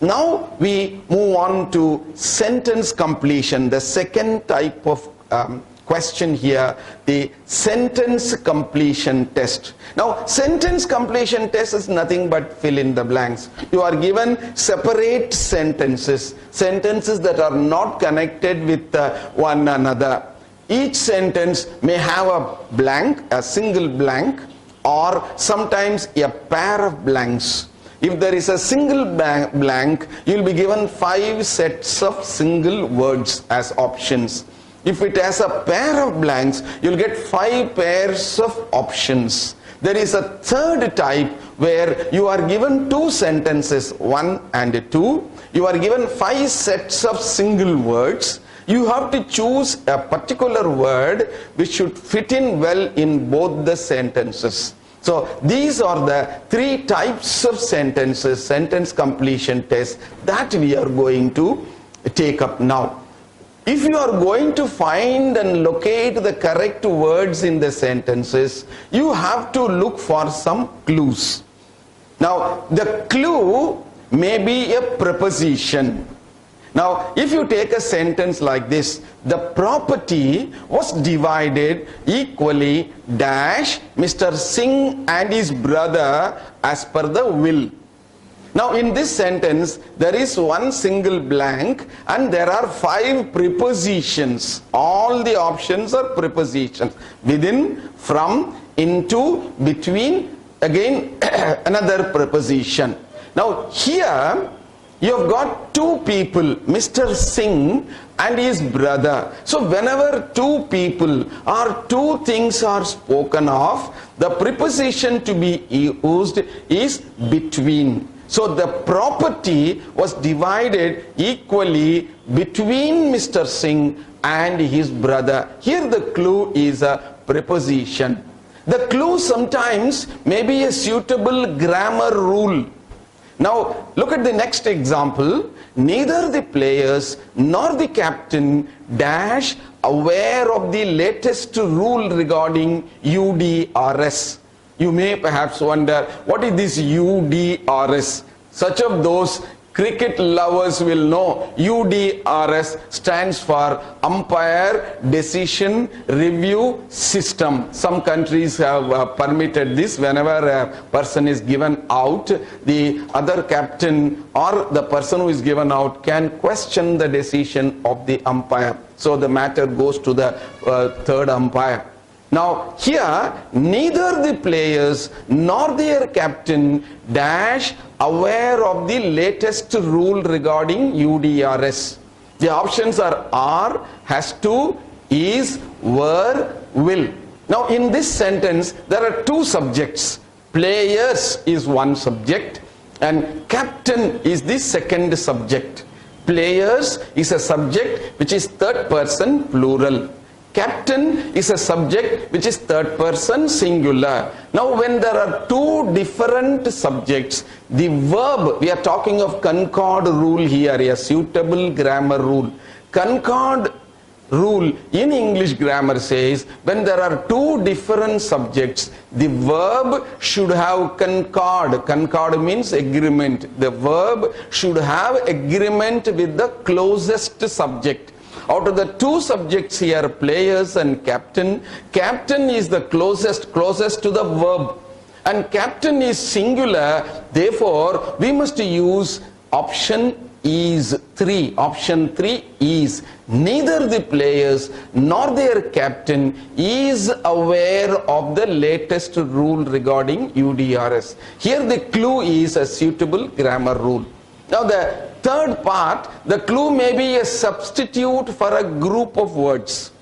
Now we move on to sentence completion, the second type of question here, the sentence completion test. Now, sentence completion test is nothing but fill in the blanks. You are given separate sentences, sentences that are not connected with one another. Each sentence may have a blank, a single blank, or sometimes a pair of blanks. If there is a single blank, you will be given 5 sets of single words as options. If it has a pair of blanks, you will get 5 pairs of options. There is a third type where you are given 2 sentences, 1 and 2. You are given 5 sets of single words. You have to choose a particular word which should fit in well in both the sentences. So these are the 3 types of sentences, sentence completion test, that we are going to take up now. If you are going to find and locate the correct words in the sentences, you have to look for some clues. Now, the clue may be a preposition. Now, if you take a sentence like this, the property was divided equally dash Mr. Singh and his brother as per the will. Now, in this sentence, there is one single blank and there are 5 prepositions. All the options are prepositions. Within, from, into, between, again another preposition. Now, here you have got 2 people, Mr. Singh and his brother. So whenever 2 people or 2 things are spoken of, the preposition to be used is between. So the property was divided equally between Mr. Singh and his brother. Here the clue is a preposition. The clue sometimes may be a suitable grammar rule. Now look at the next example. Neither the players nor the captain dash aware of the latest rule regarding UDRS. You may perhaps wonder, what is this UDRS? Such of those cricket lovers will know UDRS stands for Umpire Decision Review System. Some countries have permitted this. Whenever a person is given out, the other captain or the person who is given out can question the decision of the umpire. So the matter goes to the third umpire. Now here, neither the players nor their captain dash aware of the latest rule regarding UDRS. The options are, has to, is, were, will. Now in this sentence, there are 2 subjects. Players is one subject and captain is the second subject. Players is a subject which is third person plural. Captain is a subject which is third person singular. Now when there are 2 different subjects, the verb, we are talking of Concord rule here, a suitable grammar rule. Concord rule in English grammar says when there are 2 different subjects, the verb should have concord. Concord means agreement. The verb should have agreement with the closest subject. Out of the 2 subjects here, players and captain, captain is the closest to the verb, and captain is singular. Therefore, we must use option is 3. Option 3 is, neither the players nor their captain is aware of the latest rule regarding UDRS. Here the clue is a suitable grammar rule. Now the third part, the clue may be a substitute for a group of words.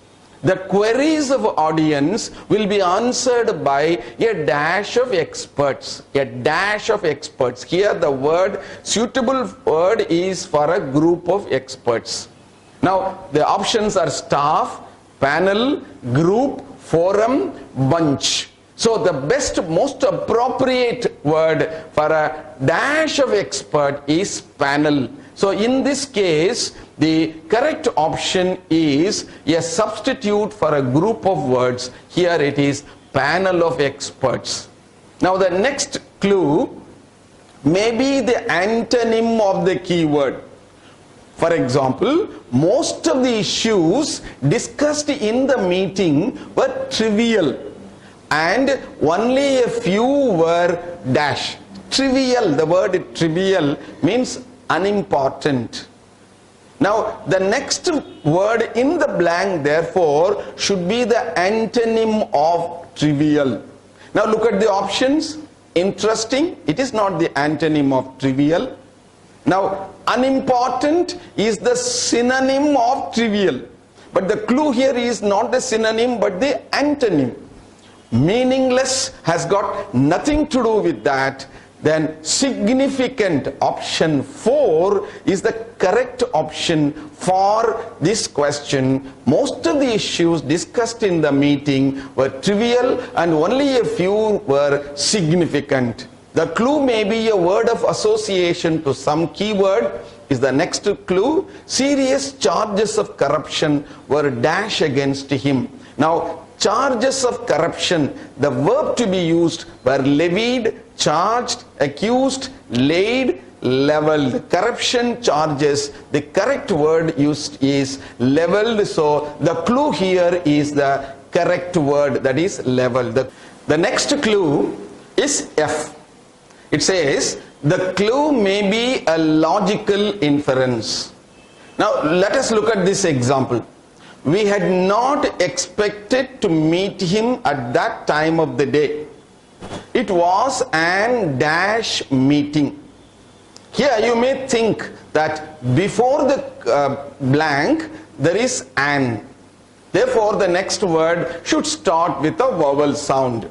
The queries of audience will be answered by a dash of experts. A dash of experts. Here the word, suitable word is for a group of experts. Now the options are staff, panel, group, forum, bunch. So the best, most appropriate word for a dash of expert is panel. So in this case, the correct option is a substitute for a group of words. Here it is panel of experts. Now the next clue, may be the antonym of the keyword. For example, most of the issues discussed in the meeting were trivial and only a few were dash. Trivial, the word trivial means unimportant. Now, the next word in the blank, therefore, should be the antonym of trivial. Now, look at the options. Interesting, it is not the antonym of trivial. Now, unimportant is the synonym of trivial. But the clue here is not the synonym but the antonym. Meaningless has got nothing to do with that. Then significant, option 4 is the correct option for this question. Most of the issues discussed in the meeting were trivial and only a few were significant. The clue may be a word of association to some keyword is the next clue. Serious charges of corruption were dash against him. Now, charges of corruption, the verb to be used were levied, charged, accused, laid, leveled. Corruption charges, the correct word used is leveled. So the clue here is the correct word, that is leveled. The next clue is F. It says the clue may be a logical inference. Now let us look at this example. We had not expected to meet him at that time of the day. It was an dash meeting. Here you may think that before the blank there is an. Therefore the next word should start with a vowel sound.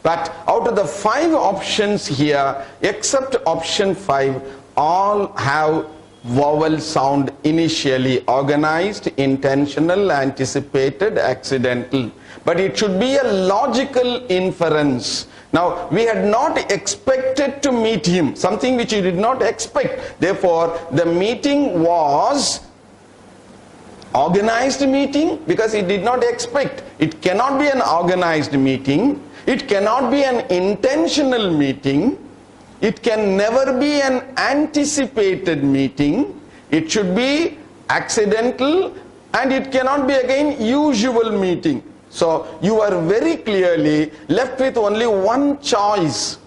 But out of the 5 options here, except option 5, all have vowel sound initially. Organized, intentional, anticipated, accidental. But it should be a logical inference. Now, we had not expected to meet him, something which we did not expect. Therefore, the meeting was organized meeting because he did not expect. It cannot be an organized meeting. It cannot be an intentional meeting. It can never be an anticipated meeting. It should be accidental, and it cannot be again usual meeting. So you are very clearly left with only one choice: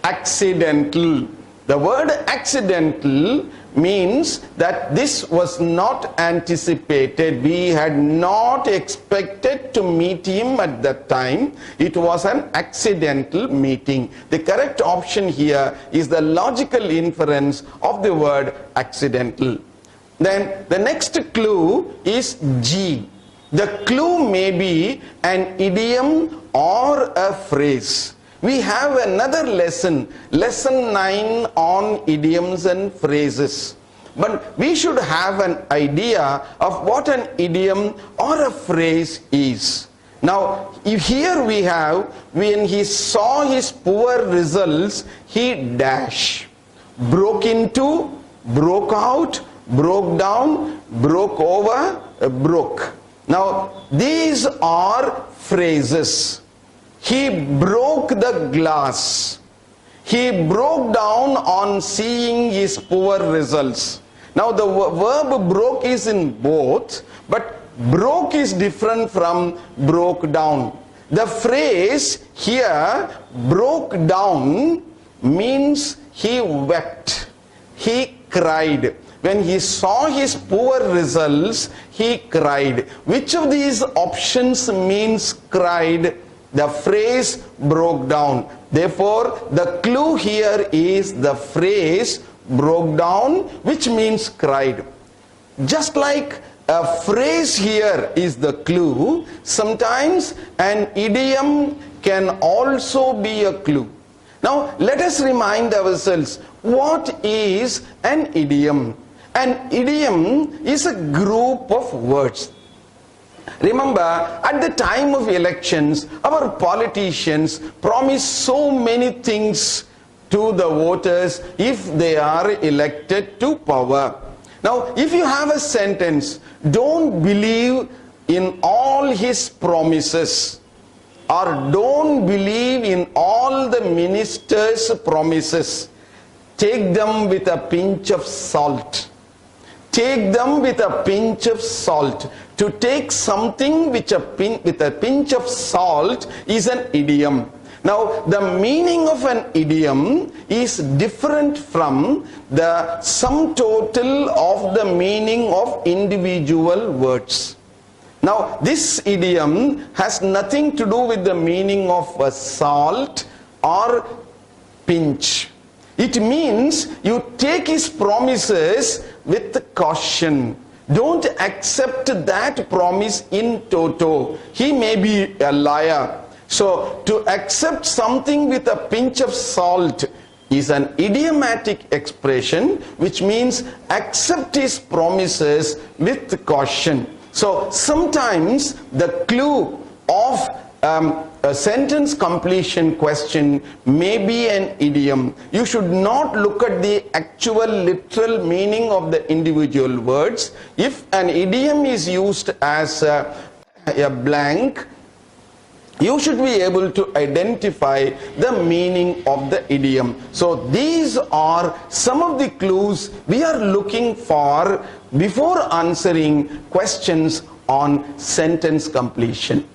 accidental. The word accidental means that this was not anticipated. We had not expected to meet him at that time. It was an accidental meeting. The correct option here is the logical inference of the word accidental. Then the next clue is G. The clue may be an idiom or a phrase. We have another lesson, lesson 9 on idioms and phrases. But we should have an idea of what an idiom or a phrase is. Now, here we have, when he saw his poor results, he dash. Broke into, broke out, broke down, broke over, broke. Now, these are phrases. He broke the glass. He broke down on seeing his poor results. Now the verb broke is in both, but broke is different from broke down. The phrase here, broke down, means he wept, he cried. When he saw his poor results, he cried. Which of these options means cried? The phrase broke down. Therefore, the clue here is the phrase broke down, which means cried. Just like a phrase here is the clue, sometimes an idiom can also be a clue. Now, let us remind ourselves, what is an idiom? An idiom is a group of words. Remember, at the time of elections, our politicians promise so many things to the voters if they are elected to power. Now, if you have a sentence, don't believe in all his promises, or don't believe in all the ministers' promises. take them with a pinch of salt. Take them with a pinch of salt. To take something with a pinch of salt is an idiom. Now, the meaning of an idiom is different from the sum total of the meaning of individual words. Now, this idiom has nothing to do with the meaning of a salt or pinch. It means you take his promises with caution. Don't accept that promise in toto. He may be a liar. So, to accept something with a pinch of salt is an idiomatic expression, which means accept his promises with caution. So, sometimes the clue of a sentence completion question may be an idiom. You should not look at the actual literal meaning of the individual words. If an idiom is used as a blank, you should be able to identify the meaning of the idiom. So these are some of the clues we are looking for before answering questions on sentence completion.